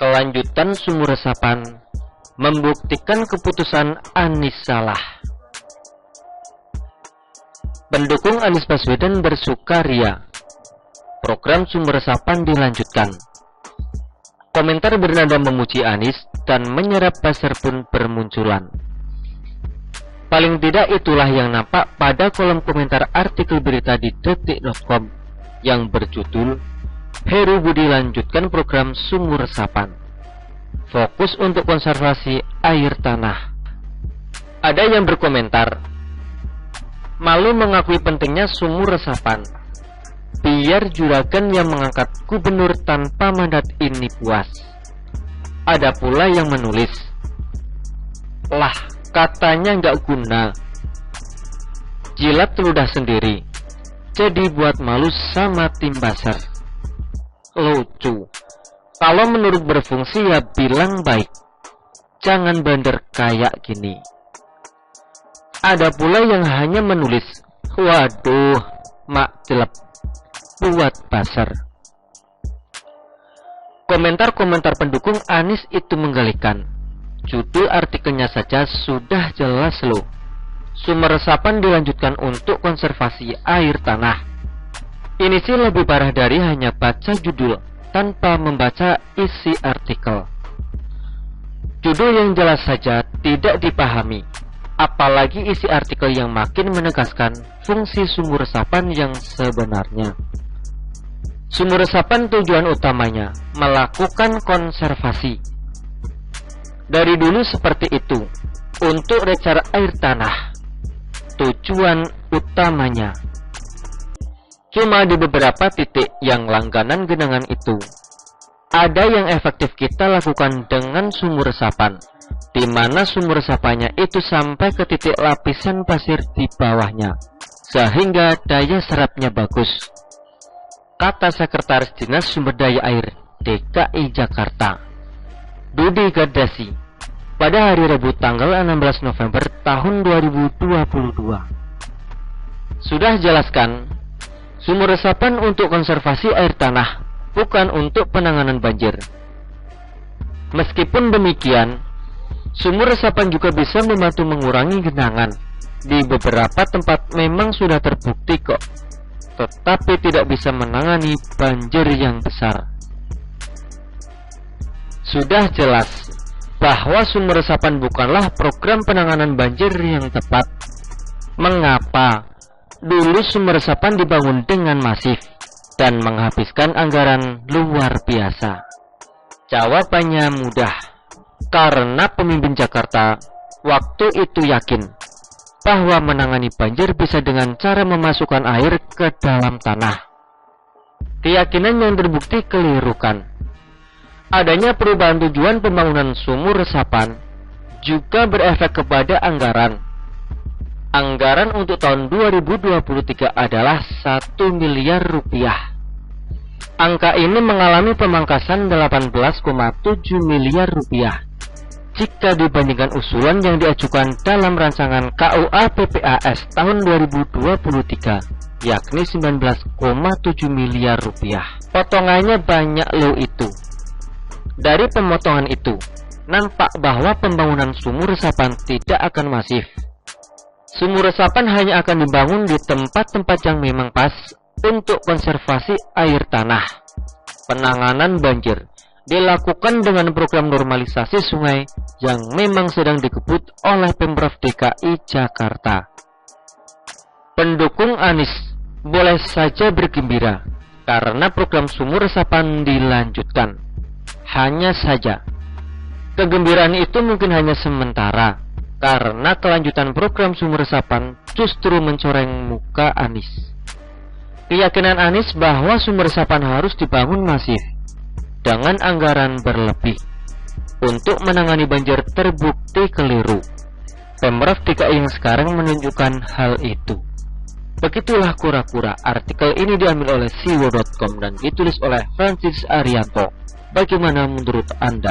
Kelanjutan sumur resapan membuktikan keputusan Anies salah. Pendukung Anies Baswedan bersukaria. Program sumur resapan dilanjutkan. Komentar bernada memuji Anies dan menyerap buzzer pun bermunculan. Paling tidak itulah yang nampak pada kolom komentar artikel berita di detik.com yang berjudul Heru Budi lanjutkan program sumur resapan. Fokus untuk konservasi air tanah. Ada yang berkomentar, malu mengakui pentingnya sumur resapan. Biar juragan yang mengangkat gubernur tanpa mandat ini puas. Ada pula yang menulis, lah katanya nggak guna. Jilat ludah sendiri. Jadi buat malu sama tim Buzzer. Lucu. Kalau menurut berfungsi ya bilang baik. Jangan bandar kayak gini. Ada pula yang hanya menulis, waduh, mak jelek. Buat Buzzer. Komentar-komentar pendukung Anies itu menggelikan. Judul artikelnya saja sudah jelas loh. Sumur resapan dilanjutkan untuk konservasi air tanah. Ini sih lebih parah dari hanya baca judul tanpa membaca isi artikel. Judul yang jelas saja tidak dipahami, apalagi isi artikel yang makin menegaskan fungsi sumur resapan yang sebenarnya. Sumur resapan tujuan utamanya melakukan konservasi. Dari dulu seperti itu, untuk recar air tanah. Tujuan utamanya. Cuma di beberapa titik yang langganan genangan itu, ada yang efektif kita lakukan dengan sumur resapan, di mana sumur resapannya itu sampai ke titik lapisan pasir di bawahnya, sehingga daya serapnya bagus. Kata Sekretaris Dinas Sumber Daya Air DKI Jakarta, Dudi Gardasi, pada hari Rabu tanggal 16 November tahun 2022. Sudah jelaskan, sumur resapan untuk konservasi air tanah, bukan untuk penanganan banjir. Meskipun demikian, sumur resapan juga bisa membantu mengurangi genangan. Di beberapa tempat memang sudah terbukti kok, tetapi tidak bisa menangani banjir yang besar. Sudah jelas bahwa sumur resapan bukanlah program penanganan banjir yang tepat. Mengapa? Dulu sumur resapan dibangun dengan masif dan menghabiskan anggaran luar biasa. Jawabannya mudah. Karena pemimpin Jakarta waktu itu yakin bahwa menangani banjir bisa dengan cara memasukkan air ke dalam tanah. Keyakinan yang terbukti keliru kan. Adanya perubahan tujuan pembangunan sumur resapan juga berefek kepada anggaran. Anggaran untuk tahun 2023 adalah 1 miliar rupiah. Angka ini mengalami pemangkasan 18,7 miliar rupiah jika dibandingkan usulan yang diajukan dalam rancangan KUA PPAS tahun 2023, yakni 19,7 miliar rupiah. Potongannya banyak loh itu. Dari pemotongan itu, nampak bahwa pembangunan sumur resapan tidak akan masif. Sumur resapan hanya akan dibangun di tempat-tempat yang memang pas untuk konservasi air tanah. Penanganan banjir dilakukan dengan program normalisasi sungai yang memang sedang dikebut oleh Pemprov DKI Jakarta. Pendukung Anies boleh saja bergembira karena program sumur resapan dilanjutkan. Hanya saja, kegembiraan itu mungkin hanya sementara, karena kelanjutan program sumur resapan justru mencoreng muka Anies. Keyakinan Anies bahwa sumur resapan harus dibangun masif dengan anggaran berlebih untuk menangani banjir terbukti keliru. Pemprov DKI yang sekarang menunjukkan hal itu. Begitulah kura-kura. Artikel ini diambil oleh siwo.com dan ditulis oleh Francis Arianto. Bagaimana menurut Anda?